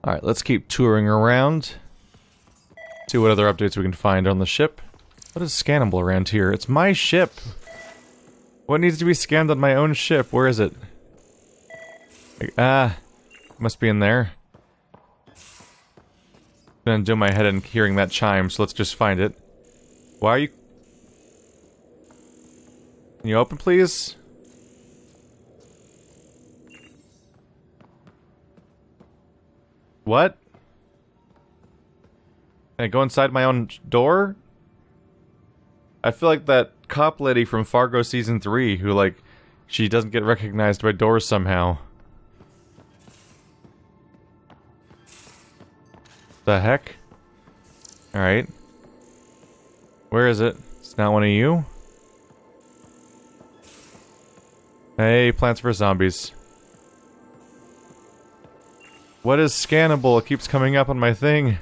Alright, let's keep touring around. See what other updates we can find on the ship. What is scannable around here? It's my ship! What needs to be scanned on my own ship? Where is it? Must be in there. Gonna do my head in hearing that chime, so let's just find it. Why are you... Can you open, please? What? Can I go inside my own door? I feel like that cop lady from Fargo Season 3 who, like, she doesn't get recognized by doors somehow. The heck? Alright. Where is it? It's not one of you? Hey, Plants vs. Zombies. What is scannable? It keeps coming up on my thing.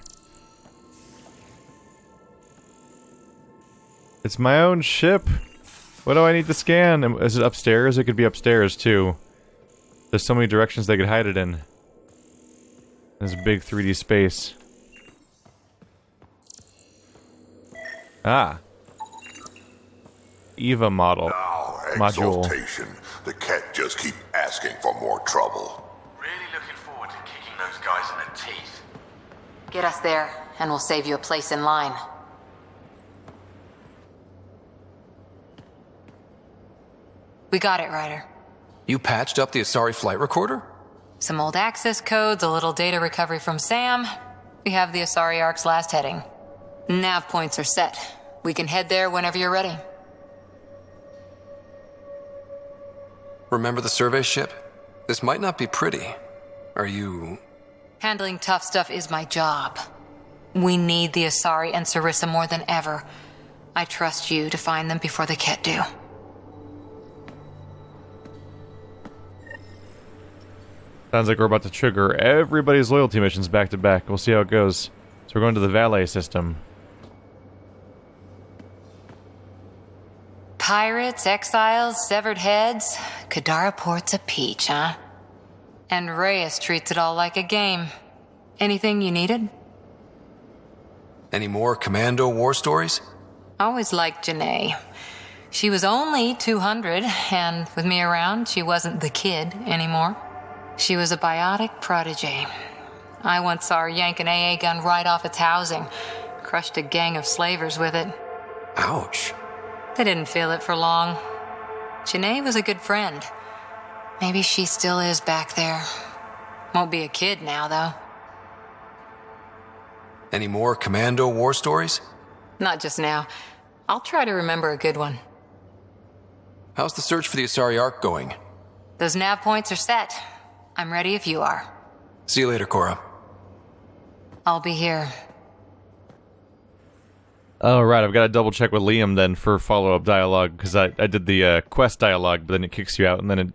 It's my own ship. What do I need to scan? Is it upstairs? It could be upstairs, too. There's so many directions they could hide it in. There's a big 3D space. Ah. EVA model. Module. Exaltation. The cat just keep asking for more trouble. Really looking forward to kicking those guys in the teeth. Get us there, and we'll save you a place in line. We got it, Ryder. You patched up the Asari flight recorder? Some old access codes, a little data recovery from Sam. We have the Asari Ark's last heading. Nav points are set. We can head there whenever you're ready. Remember the survey ship? This might not be pretty. Are you... Handling tough stuff is my job. We need the Asari and Sarissa more than ever. I trust you to find them before the Ket do. Sounds like we're about to trigger everybody's loyalty missions back to back. We'll see how it goes. So we're going to the valet system. Pirates, exiles, severed heads. Kadara Port's a peach, huh? And Reyes treats it all like a game. Anything you needed? Any more Commando war stories? Always liked Janae. She was only 200, and with me around, she wasn't the kid anymore. She was a biotic prodigy. I once saw her yank an AA gun right off its housing. Crushed a gang of slavers with it. Ouch. They didn't feel it for long. Janae was a good friend. Maybe she still is back there. Won't be a kid now, though. Any more Commando war stories? Not just now. I'll try to remember a good one. How's the search for the Asari Ark going? Those nav points are set. I'm ready if you are. See you later, Cora. I'll be here. Oh, right, I've got to double check with Liam then for follow-up dialogue, because I did the quest dialogue, but then it kicks you out, and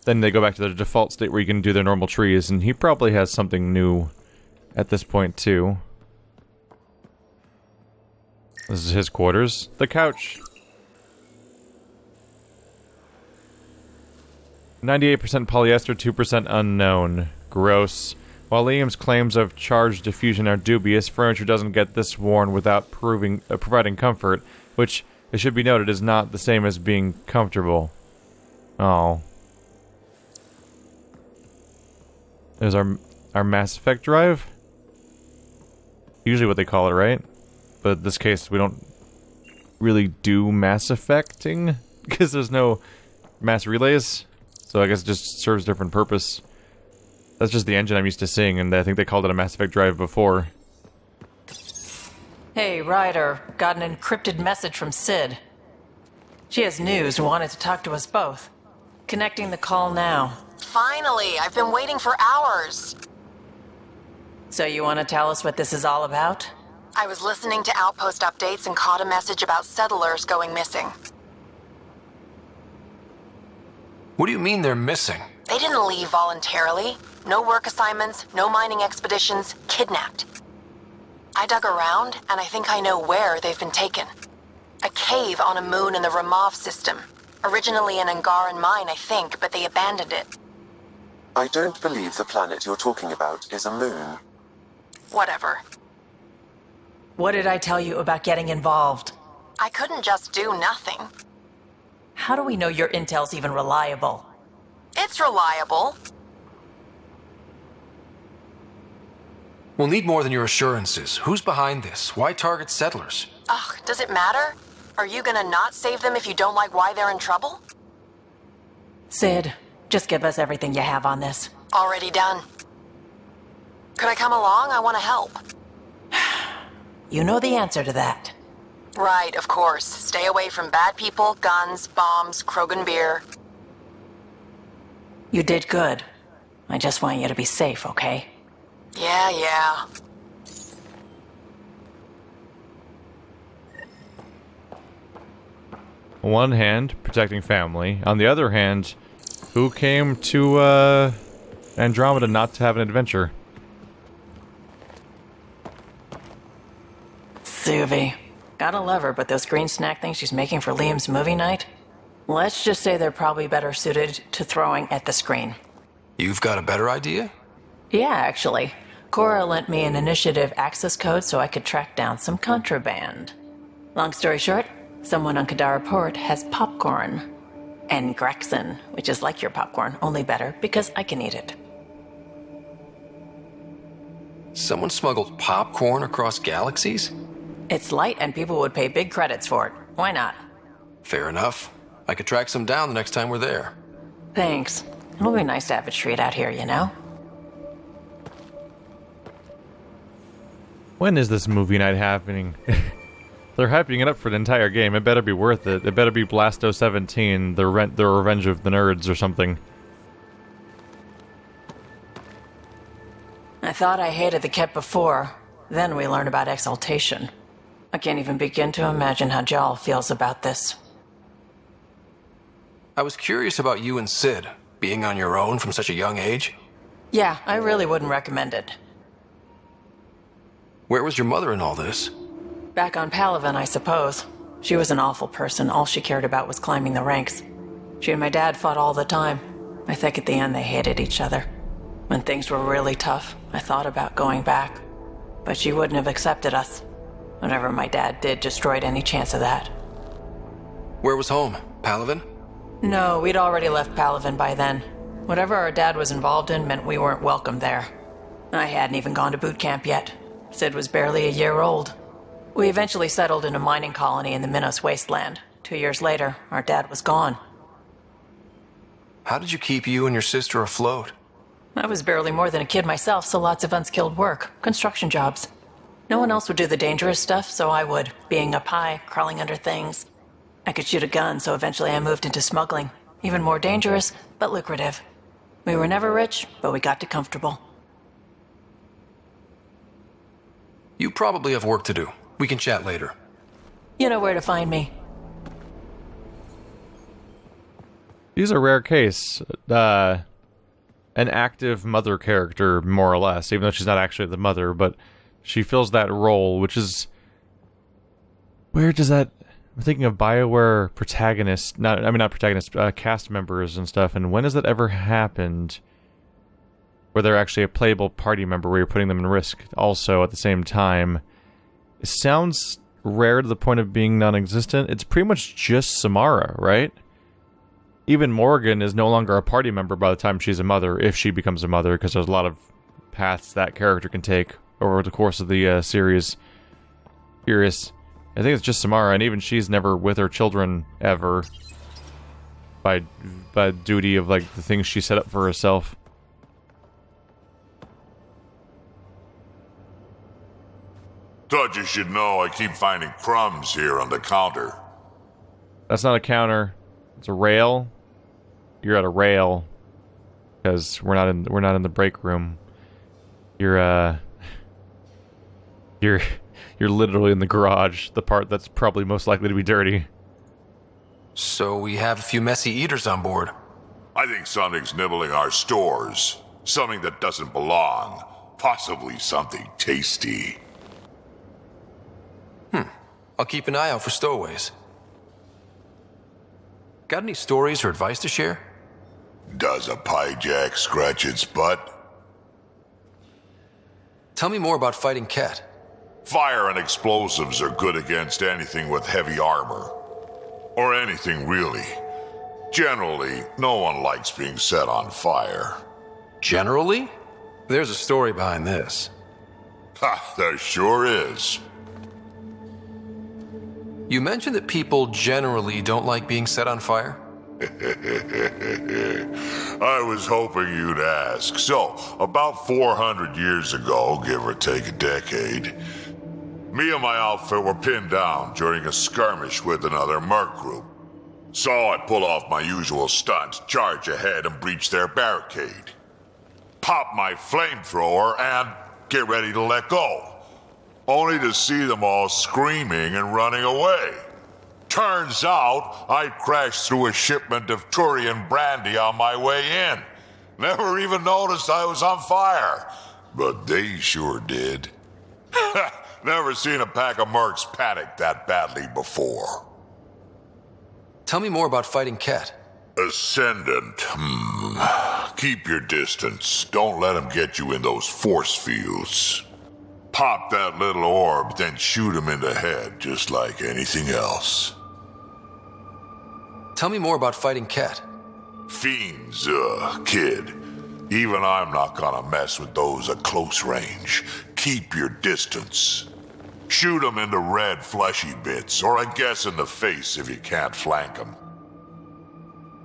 then they go back to their default state where you can do their normal trees, and he probably has something new at this point, too. This is his quarters. The couch! 98% polyester, 2% unknown. Gross. While Liam's claims of charged diffusion are dubious, furniture doesn't get this worn without providing comfort, which, it should be noted, is not the same as being comfortable. Oh. There's our Mass Effect drive? Usually what they call it, right? But in this case, we don't really do Mass Effecting, because there's no mass relays. So I guess it just serves a different purpose. That's just the engine I'm used to seeing, and I think they called it a Mass Effect drive before. Hey, Ryder. Got an encrypted message from Sid. She has news and wanted to talk to us both. Connecting the call now. Finally! I've been waiting for hours! So you want to tell us what this is all about? I was listening to Outpost updates and caught a message about settlers going missing. What do you mean they're missing? They didn't leave voluntarily. No work assignments, no mining expeditions, kidnapped. I dug around, and I think I know where they've been taken. A cave on a moon in the Ramov system. Originally an Angaran mine, I think, but they abandoned it. I don't believe the planet you're talking about is a moon. Whatever. What did I tell you about getting involved? I couldn't just do nothing. How do we know your intel's even reliable? It's reliable. We'll need more than your assurances. Who's behind this? Why target settlers? Ugh, does it matter? Are you gonna not save them if you don't like why they're in trouble? Sid, just give us everything you have on this. Already done. Could I come along? I want to help. You know the answer to that. Right, of course. Stay away from bad people, guns, bombs, Krogan beer. You did good. I just want you to be safe, okay? Yeah. On one hand, protecting family. On the other hand, who came to Andromeda not to have an adventure? Suvi. Gotta love her, but those green snack things she's making for Liam's movie night? Let's just say they're probably better suited to throwing at the screen. You've got a better idea? Yeah, actually. Cora lent me an initiative access code so I could track down some contraband. Long story short, someone on Kadara Port has popcorn. And Grexon, which is like your popcorn, only better because I can eat it. Someone smuggled popcorn across galaxies? It's light and people would pay big credits for it. Why not? Fair enough. I could track some down the next time we're there. Thanks. It'll be nice to have a treat out here, you know? When is this movie night happening? They're hyping it up for the entire game. It better be worth it. It better be Blasto 17, the Revenge of the Nerds or something. I thought I hated the Ket before. Then we learned about exaltation. I can't even begin to imagine how Jal feels about this. I was curious about you and Sid, being on your own from such a young age. Yeah, I really wouldn't recommend it. Where was your mother in all this? Back on Palaven, I suppose. She was an awful person. All she cared about was climbing the ranks. She and my dad fought all the time. I think at the end they hated each other. When things were really tough, I thought about going back. But she wouldn't have accepted us. Whatever my dad did destroyed any chance of that. Where was home? Palaven? No, we'd already left Palaven by then. Whatever our dad was involved in meant we weren't welcome there. I hadn't even gone to boot camp yet. Sid was barely a year old. We eventually settled in a mining colony in the Minos wasteland. 2 years later, our dad was gone. How did you keep you and your sister afloat? I was barely more than a kid myself, so lots of unskilled work. Construction jobs. No one else would do the dangerous stuff, so I would. Being up high, crawling under things. I could shoot a gun, so eventually I moved into smuggling. Even more dangerous, but lucrative. We were never rich, but we got to comfortable. You probably have work to do. We can chat later. You know where to find me. These are rare case. An active mother character, more or less, even though she's not actually the mother, but she fills that role, which is... Where does that... I'm thinking of BioWare protagonists, cast members and stuff, and when has that ever happened? Where they're actually a playable party member, where you're putting them in risk also at the same time. It sounds rare to the point of being non-existent. It's pretty much just Samara, right? Even Morgan is no longer a party member by the time she's a mother, if she becomes a mother, because there's a lot of paths that character can take over the course of the series. Curious. I think it's just Samara, and even she's never with her children, ever. By duty of, like, the things she set up for herself. Thought you should know I keep finding crumbs here on the counter. That's not a counter. It's a rail. You're at a rail. Because we're not in the break room. You're literally in the garage, the part that's probably most likely to be dirty. So we have a few messy eaters on board. I think something's nibbling our stores. Something that doesn't belong. Possibly something tasty. I'll keep an eye out for stowaways. Got any stories or advice to share? Does a pyjak scratch its butt? Tell me more about fighting Ket. Fire and explosives are good against anything with heavy armor. Or anything, really. Generally, no one likes being set on fire. Generally? There's a story behind this. Ha, there sure is. You mentioned that people generally don't like being set on fire? I was hoping you'd ask. So, about 400 years ago, give or take a decade, me and my outfit were pinned down during a skirmish with another merc group. So I pull off my usual stunt, charge ahead and breach their barricade. Pop my flamethrower and get ready to let go. Only to see them all screaming and running away. Turns out, I crashed through a shipment of Turian brandy on my way in. Never even noticed I was on fire. But they sure did. Never seen a pack of mercs panic that badly before. Tell me more about fighting Ket. Ascendant. Keep your distance. Don't let him get you in those force fields. Pop that little orb, then shoot him in the head, just like anything else. Tell me more about fighting Ket. Fiends, kid. Even I'm not gonna mess with those at close range. Keep your distance. Shoot them in the red fleshy bits, or I guess in the face if you can't flank them.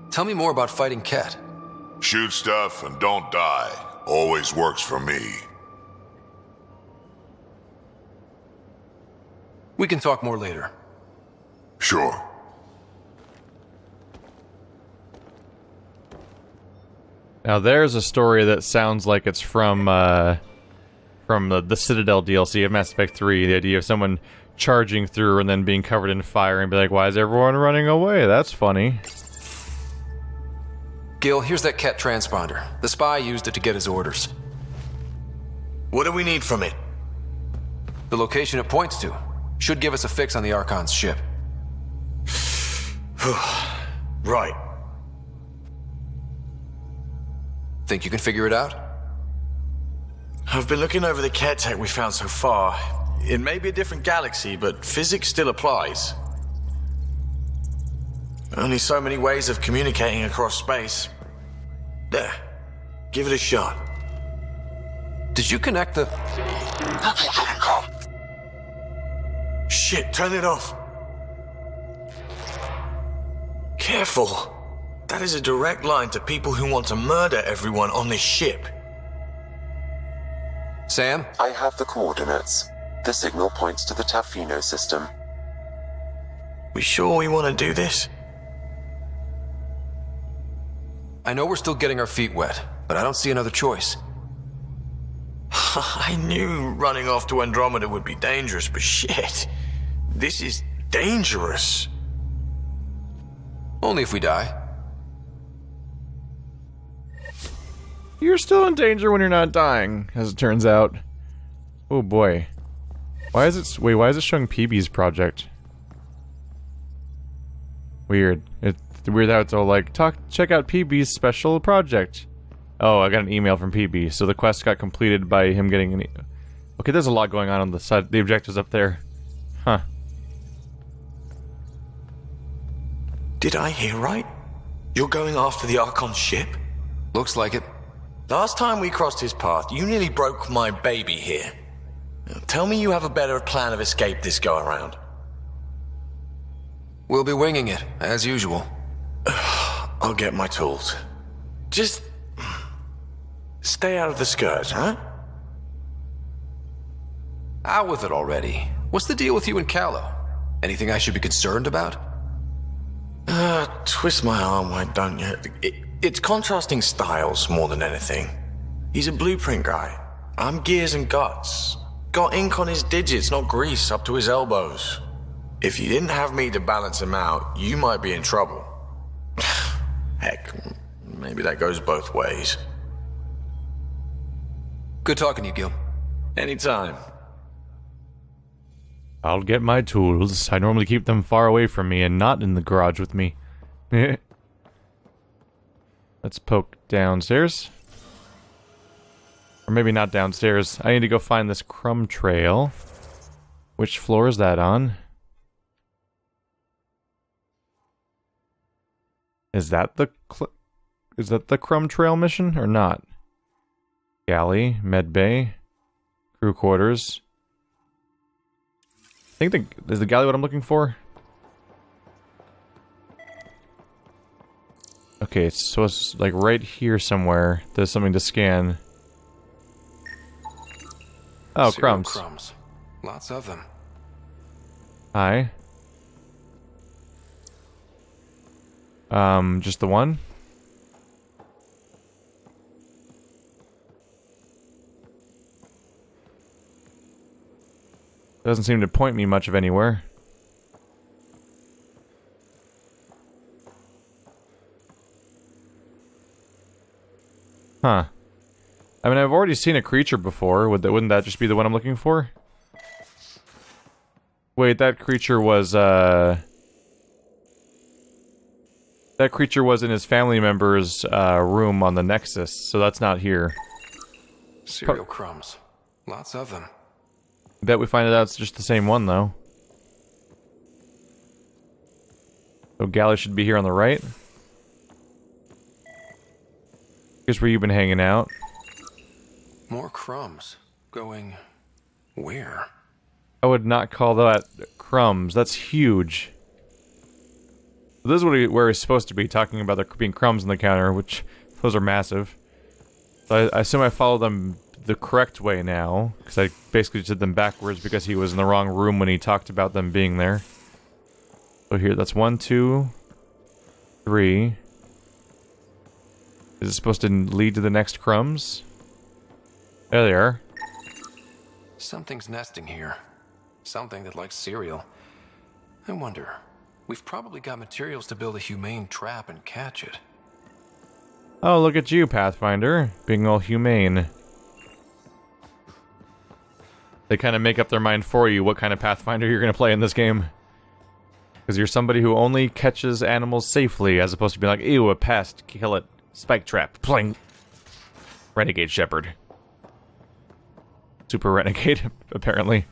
Tell me more about fighting Ket. Shoot stuff and don't die. Always works for me. We can talk more later. Sure. Now there's a story that sounds like it's from the Citadel DLC of Mass Effect 3. The idea of someone charging through and then being covered in fire and be like, why is everyone running away? That's funny. Gil, here's that Ket transponder. The spy used it to get his orders. What do we need from it? The location it points to should give us a fix on the Archon's ship. Right. Think you can figure it out? I've been looking over the care tech we found so far. It may be a different galaxy, but physics still applies. Only so many ways of communicating across space. There. Give it a shot. Did you connect the... Shit, turn it off. Careful. That is a direct line to people who want to murder everyone on this ship. Sam? I have the coordinates. The signal points to the Tafino system. We sure we want to do this? I know we're still getting our feet wet, but I don't see another choice. I knew running off to Andromeda would be dangerous, but shit. This is dangerous. Only if we die. You're still in danger when you're not dying, as it turns out. Oh boy. Why is it showing PB's project? Weird. It's weird how it's all like, check out PB's special project. Oh, I got an email from PB, so the quest got completed by him getting an Okay, there's a lot going on the side. The objectives up there. Huh. Did I hear right? You're going after the Archon ship? Looks like it. Last time we crossed his path, you nearly broke my baby here. Now, tell me you have a better plan of escape this go around. We'll be winging it, as usual. I'll get my tools. Just... stay out of the scourge, huh? Out with it already. What's the deal with you and Callow? Anything I should be concerned about? Twist my arm, why don't you? It's contrasting styles more than anything. He's a blueprint guy. I'm gears and guts. Got ink on his digits, not grease, up to his elbows. If you didn't have me to balance him out, you might be in trouble. Heck, maybe that goes both ways. Good talking to you, Gil. Anytime. I'll get my tools. I normally keep them far away from me and not in the garage with me. Let's poke downstairs. Or maybe not downstairs. I need to go find this crumb trail. Which floor is that on? Is that the crumb trail mission or not? Galley, med bay, crew quarters. I think is the galley what I'm looking for? Okay, so it's like right here somewhere. There's something to scan. Oh, Cereal crumbs. Lots of them. Hi. Just the one? Doesn't seem to point me much of anywhere. Huh. I mean, I've already seen a creature before. Wouldn't that just be the one I'm looking for? Wait, that creature was, that creature was in his family member's, room on the Nexus, so that's not here. Cereal crumbs. Lots of them. Bet we find out it's just the same one, though. So Galley should be here on the right. Here's where you've been hanging out. More crumbs. Going... where? I would not call that crumbs. That's huge. This is where he's supposed to be, talking about there being crumbs on the counter, which those are massive. So I assume I follow them the correct way now, because I basically just did them backwards because he was in the wrong room when he talked about them being there. So here, that's 1, 2, 3. Is it supposed to lead to the next crumbs? There they are. Something's nesting here. Something that likes cereal. I wonder, we've probably got materials to build a humane trap and catch it. Oh, look at you, Pathfinder, being all humane. They kind of make up their mind for you what kind of Pathfinder you're going to play in this game. Because you're somebody who only catches animals safely, as opposed to being like, ew, a pest, kill it, spike trap, pling. Renegade Shepherd. Super Renegade, apparently.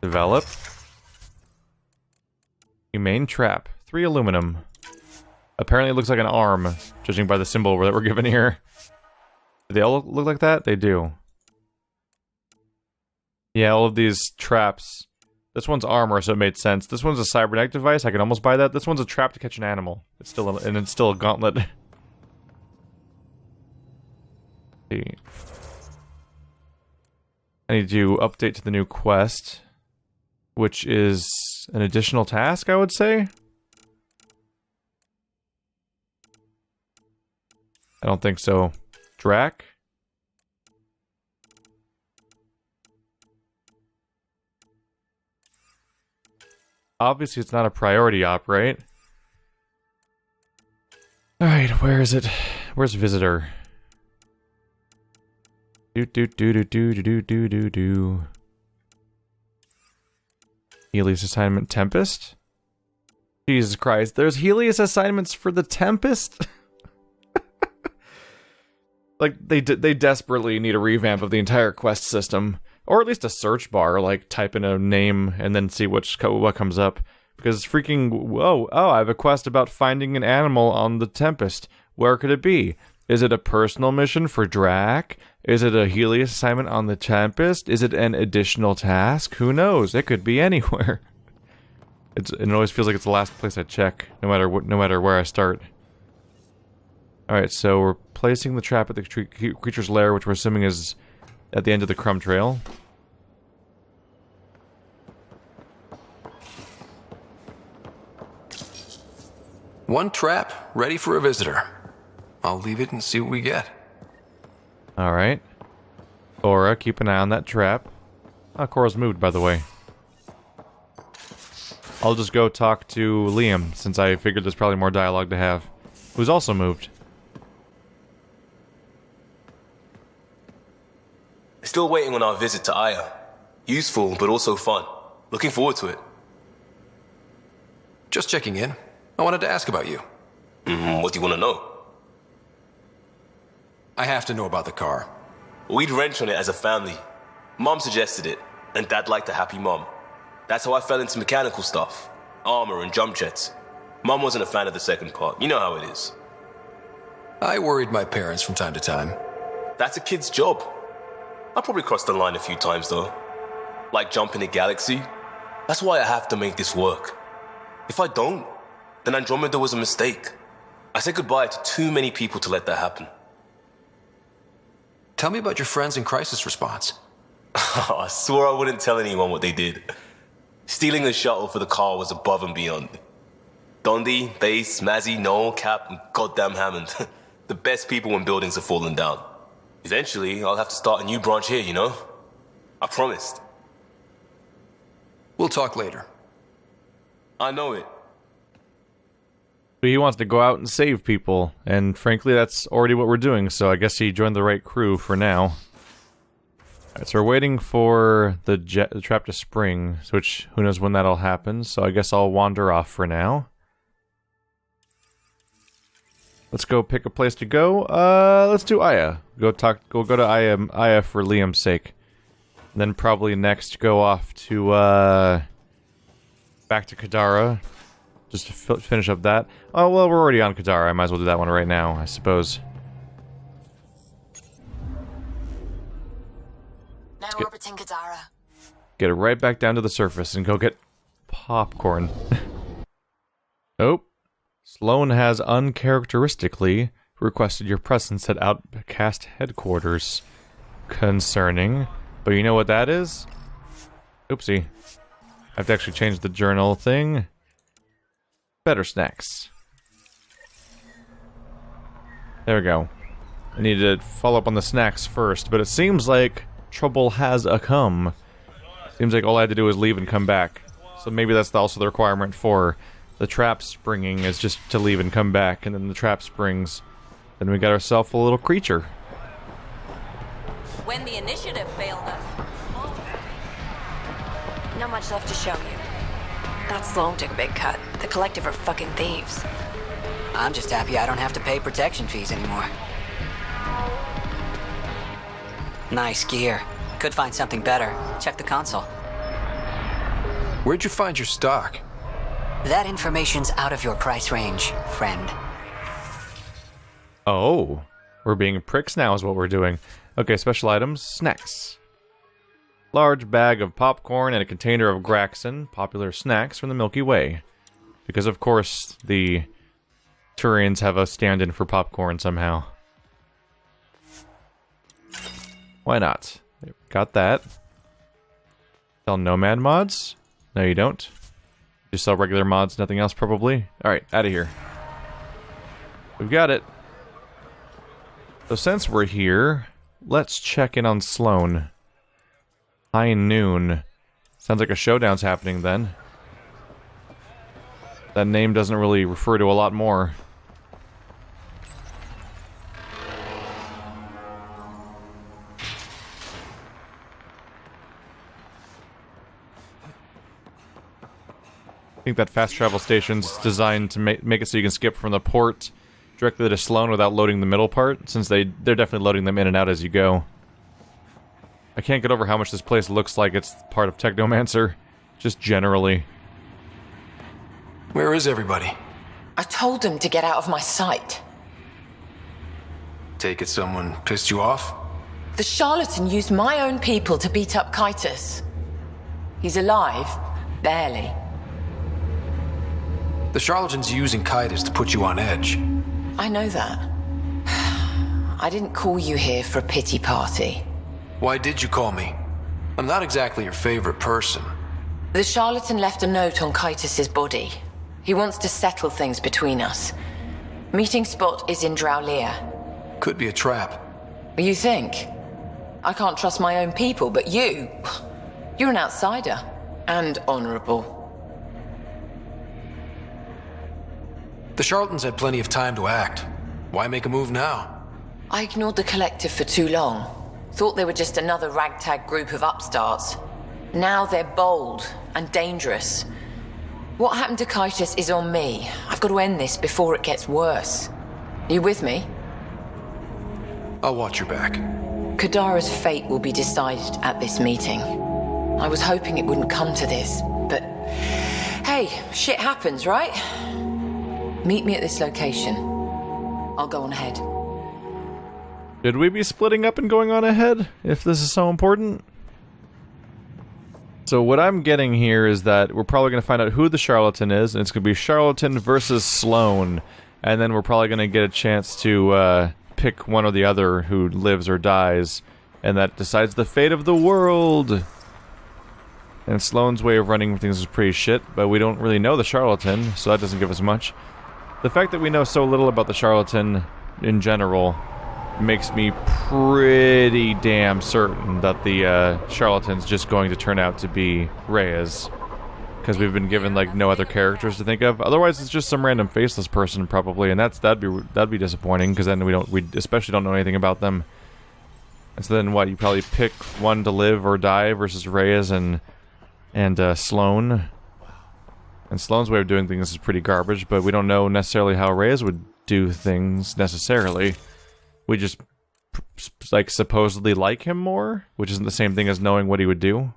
Develop. Humane trap. 3 aluminum. Apparently it looks like an arm, judging by the symbol that we're given here. Do they all look like that? They do. Yeah, all of these traps. This one's armor, so it made sense. This one's a cybernetic device. I can almost buy that. This one's a trap to catch an animal. It's still a gauntlet. See. I need to update to the new quest, which is an additional task, I would say. I don't think so. Drac? Obviously, it's not a priority op, right? Alright, where is it? Where's Visitor? Do. Helios assignment Tempest? Jesus Christ, there's Helios assignments for the Tempest? Like, they desperately need a revamp of the entire quest system. Or at least a search bar, like type in a name and then see what comes up. Because it's freaking, whoa, oh, I have a quest about finding an animal on the Tempest. Where could it be? Is it a personal mission for Drac? Is it a Helios assignment on the Tempest? Is it an additional task? Who knows? It could be anywhere. It always feels like it's the last place I check, no matter where I start. Alright, so we're placing the trap at the creature's lair, which we're assuming is at the end of the crumb trail. One trap, ready for a visitor. I'll leave it and see what we get. Alright. Cora, keep an eye on that trap. Oh, Cora's moved, by the way. I'll just go talk to Liam, since I figured there's probably more dialogue to have. Who's also moved. Still waiting on our visit to Aya. Useful, but also fun. Looking forward to it. Just checking in. I wanted to ask about you. What do you want to know? I have to know about the car. We'd wrench on it as a family. Mom suggested it, and Dad liked a happy mom. That's how I fell into mechanical stuff. Armor and jump jets. Mom wasn't a fan of the second part. You know how it is. I worried my parents from time to time. That's a kid's job. I probably crossed the line a few times, though. Like jumping the galaxy. That's why I have to make this work. If I don't, then Andromeda was a mistake. I said goodbye to too many people to let that happen. Tell me about your friends in crisis response. I swore I wouldn't tell anyone what they did. Stealing a shuttle for the car was above and beyond. Dondi, Base, Mazzy, Noel, Cap, and goddamn Hammond. The best people when buildings are falling down. Eventually, I'll have to start a new branch here, you know? I promised. We'll talk later. I know it. But he wants to go out and save people, and frankly, that's already what we're doing, so I guess he joined the right crew for now. Alright, so we're waiting for the trap to spring, which who knows when that'll happen, so I guess I'll wander off for now. Let's go pick a place to go. Let's do Aya. Go to Aya for Liam's sake. And then probably next go off to, back to Kadara. Just to finish up that. Oh, well, we're already on Kadara. I might as well do that one right now, I suppose. Now orbiting Kadara. Get it right back down to the surface and go get popcorn. Oh. Sloan has uncharacteristically requested your presence at Outcast headquarters. Concerning. But you know what that is? Oopsie. I have to actually change the journal thing. Better snacks. There we go. I need to follow up on the snacks first, but it seems like trouble has come. Seems like all I had to do is leave and come back. So maybe that's also the requirement for the trap springing, is just to leave and come back, and then the trap springs. Then we got ourselves a little creature. When the initiative failed us. Not much left to show you. That Sloan took a big cut. The collective are fucking thieves. I'm just happy I don't have to pay protection fees anymore. Nice gear. Could find something better. Check the console. Where'd you find your stock? That information's out of your price range, friend. Oh, we're being pricks now is what we're doing. Okay, special items, snacks. Large bag of popcorn and a container of Graxon, popular snacks from the Milky Way. Because of course, the Turians have a stand-in for popcorn somehow. Why not? Got that. Sell Nomad mods? No, you don't. Just sell regular mods, nothing else probably. Alright, out of here. We've got it. So since we're here, let's check in on Sloan. High noon. Sounds like a showdown's happening then. That name doesn't really refer to a lot more. I think that fast travel station's designed to make it so you can skip from the port directly to Sloan without loading the middle part, since they're definitely loading them in and out as you go. I can't get over how much this place looks like it's part of Technomancer, just generally. Where is everybody? I told them to get out of my sight. Take it someone pissed you off? The charlatan used my own people to beat up Kaitis. He's alive, barely. The charlatan's using Kaitis to put you on edge. I know that. I didn't call you here for a pity party. Why did you call me? I'm not exactly your favorite person. The charlatan left a note on Kaitis' body. He wants to settle things between us. Meeting spot is in Drowlia. Could be a trap. You think? I can't trust my own people, but you're an outsider. And honorable. The charlatans had plenty of time to act. Why make a move now? I ignored the collective for too long. Thought they were just another ragtag group of upstarts. Now they're bold and dangerous. What happened to Kaitis is on me. I've got to end this before it gets worse. Are you with me? I'll watch your back. Kadara's fate will be decided at this meeting. I was hoping it wouldn't come to this, but hey, shit happens, right? Meet me at this location. I'll go on ahead. Should we be splitting up and going on ahead, if this is so important? So what I'm getting here is that we're probably going to find out who the Charlatan is, and it's going to be Charlatan versus Sloane. And then we're probably going to get a chance to pick one or the other who lives or dies, and that decides the fate of the world. And Sloane's way of running things is pretty shit, but we don't really know the Charlatan, so that doesn't give us much. The fact that we know so little about the Charlatan in general makes me pretty damn certain that the Charlatan's just going to turn out to be Reyes. Because we've been given, like, no other characters to think of. Otherwise, it's just some random faceless person, probably, and that'd be disappointing, because then we especially don't know anything about them. And so then, what, you probably pick one to live or die versus Reyes and Sloane. And Sloane's way of doing things is pretty garbage, but we don't know necessarily how Reyes would do things, necessarily. We just, like, supposedly like him more, which isn't the same thing as knowing what he would do.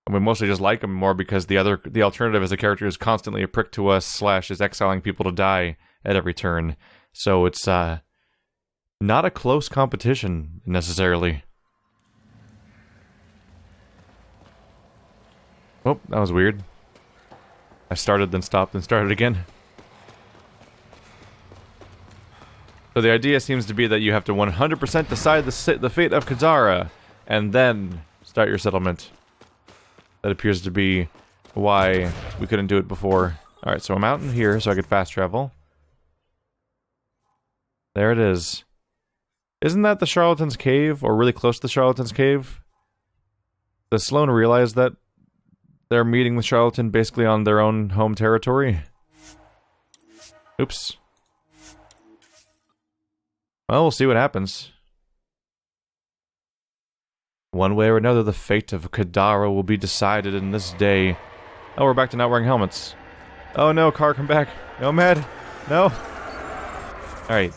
And we mostly just like him more because the alternative is a character who's constantly a prick to us, / is exiling people to die at every turn. So it's, not a close competition, necessarily. Oh, that was weird. I started, then stopped, then started again. So the idea seems to be that you have to 100% decide the fate of Kadara, and then start your settlement. That appears to be why we couldn't do it before. Alright, so I'm out in here so I could fast travel. There it is. Isn't that the Charlatan's Cave, or really close to the Charlatan's Cave? Does Sloane realize that they're meeting with Charlatan basically on their own home territory? Oops. Well, we'll see what happens. One way or another, the fate of Kadara will be decided in this day. Oh, we're back to not wearing helmets. Oh no, car, come back. No, Mad. No. Alright.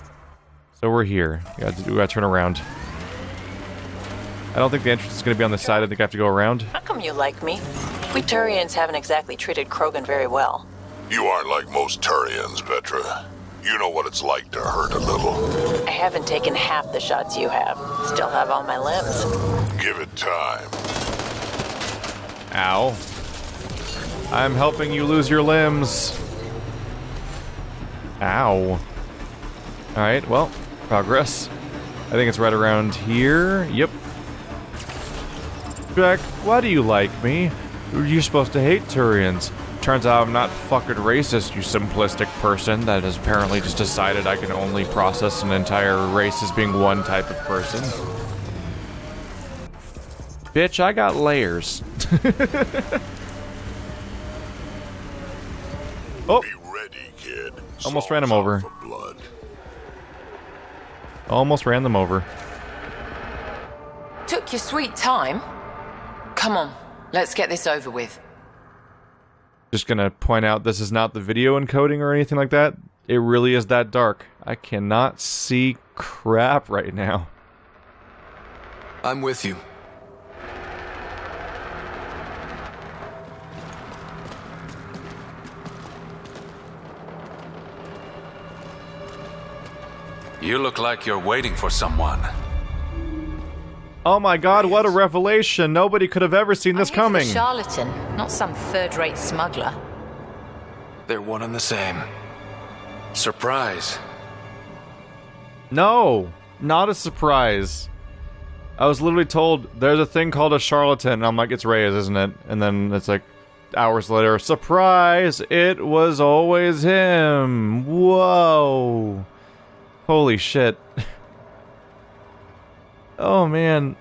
So we're here. We gotta turn around. I don't think the entrance is gonna be on this side. I think I have to go around. How come you like me? We Turians haven't exactly treated Krogan very well. You aren't like most Turians, Vetra. You know what it's like to hurt a little. I haven't taken half the shots you have. Still have all my limbs. Give it time. Ow. I'm helping you lose your limbs. Ow. Alright, well, progress. I think it's right around here. Yep. Jack, why do you like me? You're supposed to hate Turians. Turns out I'm not fucking racist, you simplistic person that has apparently just decided I can only process an entire race as being one type of person. Bitch, I got layers. Oh! Be ready, kid. Almost ran him over. Almost ran them over. Took your sweet time. Come on, let's get this over with. Just gonna point out this is not the video encoding or anything like that. It really is that dark. I cannot see crap right now. I'm with you. You look like you're waiting for someone. Oh my god, what a revelation! Nobody could have ever seen this coming! I'm here for the Charlatan, not some third-rate smuggler. They're one and the same. Surprise. No! Not a surprise. I was literally told, there's a thing called a Charlatan, and I'm like, it's Reyes, isn't it? And then it's like, hours later, surprise! It was always him! Whoa! Holy shit. Oh man.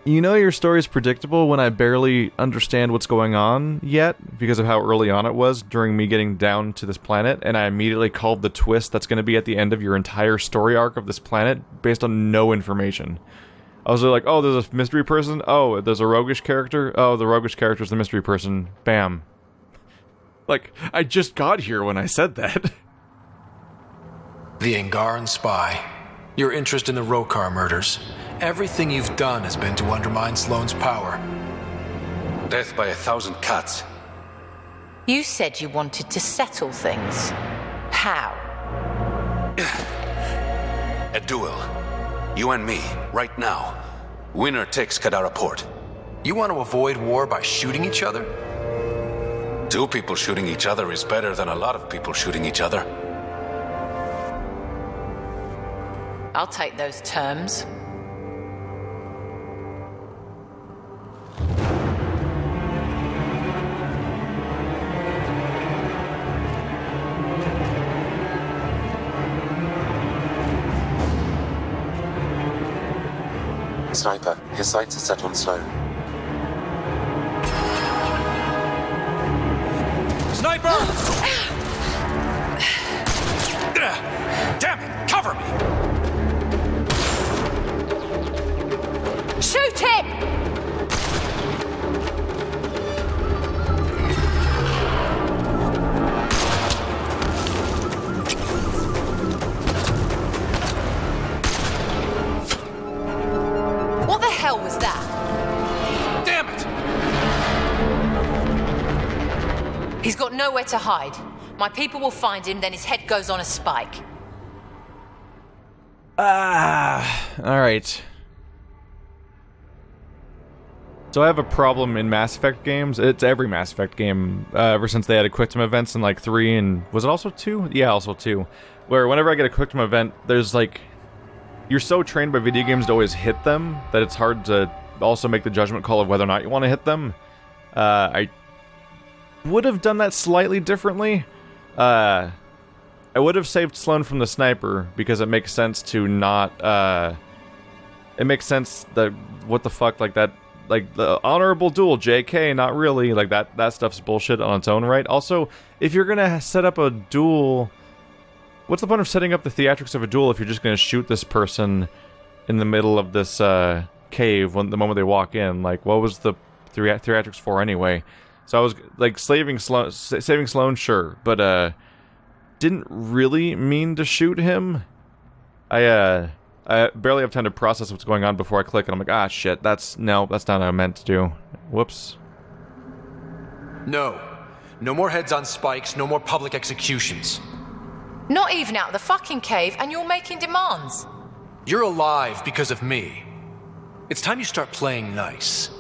You know your story's predictable when I barely understand what's going on yet, because of how early on it was during me getting down to this planet, and I immediately called the twist that's going to be at the end of your entire story arc of this planet based on no information. I was like, oh, there's a mystery person. Oh, there's a roguish character. Oh, the roguish character's the mystery person. Bam. Like, I just got here when I said that. The Angaran spy. Your interest in the Rokar murders. Everything you've done has been to undermine Sloane's power. Death by 1,000 cuts. You said you wanted to settle things. How? A duel. You and me, right now. Winner takes Kadara Port. You want to avoid war by shooting each other? 2 people shooting each other is better than a lot of people shooting each other. I'll take those terms. Sniper, his sights are set on Sloane. Sniper! Damn it! Cover me! Shoot him! What the hell was that? Damn it! He's got nowhere to hide. My people will find him, then his head goes on a spike. Alright. So I have a problem in Mass Effect games. It's every Mass Effect game, ever since they had quick time events in like 3 and... was it also 2? Yeah, also 2. Where whenever I get a quick time event, there's like... you're so trained by video games to always hit them, that it's hard to also make the judgment call of whether or not you want to hit them. I would have done that slightly differently. I would have saved Sloane from the sniper, because it makes sense to not, it makes sense that, what the fuck, like that, like, the honorable duel, JK, not really, like, that stuff's bullshit on its own right. Also, if you're gonna set up a duel, what's the point of setting up the theatrics of a duel if you're just gonna shoot this person in the middle of this, cave the moment they walk in? Like, what was the theatrics for anyway? So I was, like, saving Sloane, sure, but, didn't really mean to shoot him. I barely have time to process what's going on before I click, and I'm like, ah, shit, that's not what I meant to do. Whoops. No. No more heads on spikes, no more public executions. Not even out of the fucking cave, and you're making demands. You're alive because of me. It's time you start playing nice.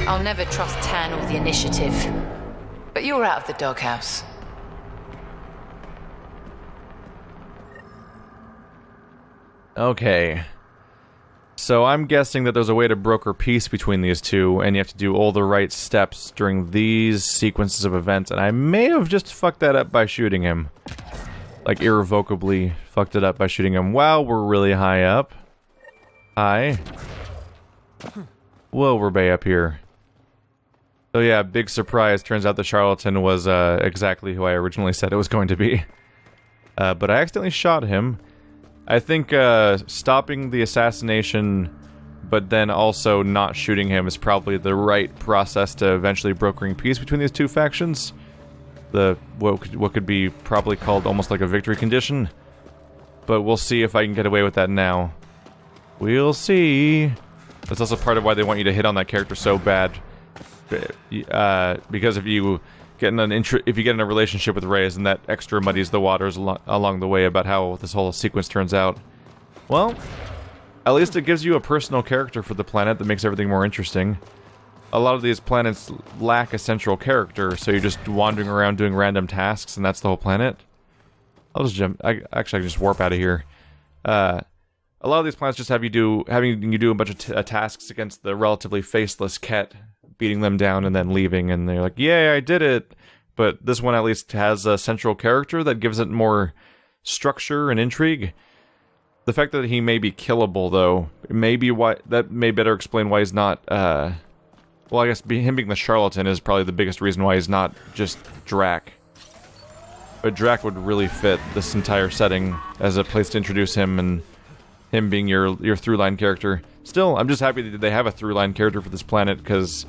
I'll never trust Tan or the initiative. But you're out of the doghouse. Okay. So I'm guessing that there's a way to broker peace between these two, and you have to do all the right steps during these sequences of events, and I may have just fucked that up by shooting him. Like, irrevocably fucked it up by shooting him while we're really high up. Hi. Whoa, we're way up here. So yeah, big surprise. Turns out the Charlatan was exactly who I originally said it was going to be. But I accidentally shot him. I think stopping the assassination, but then also not shooting him is probably the right process to eventually brokering peace between these two factions. What could be probably called almost like a victory condition. But we'll see if I can get away with that now. We'll see. That's also part of why they want you to hit on that character so bad. Because if you get in a relationship with Reyes, and that extra muddies the waters along the way about how this whole sequence turns out. Well, at least it gives you a personal character for the planet that makes everything more interesting. A lot of these planets lack a central character, so you're just wandering around doing random tasks, and that's the whole planet. I'll just jump. I can just warp out of here. A lot of these planets just having you do a bunch of tasks against the relatively faceless Ket, beating them down and then leaving, and they're like, yay, I did it! But this one at least has a central character that gives it more structure and intrigue. The fact that he may be killable, though, may better explain why he's not, well, I guess him being the Charlatan is probably the biggest reason why he's not just Drac. But Drac would really fit this entire setting as a place to introduce him and him being your through-line character. Still, I'm just happy that they have a through-line character for this planet, because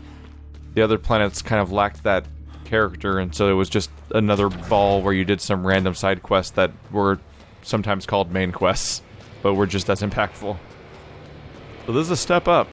the other planets kind of lacked that character, and so it was just another ball where you did some random side quests that were sometimes called main quests, but were just as impactful. So this is a step up.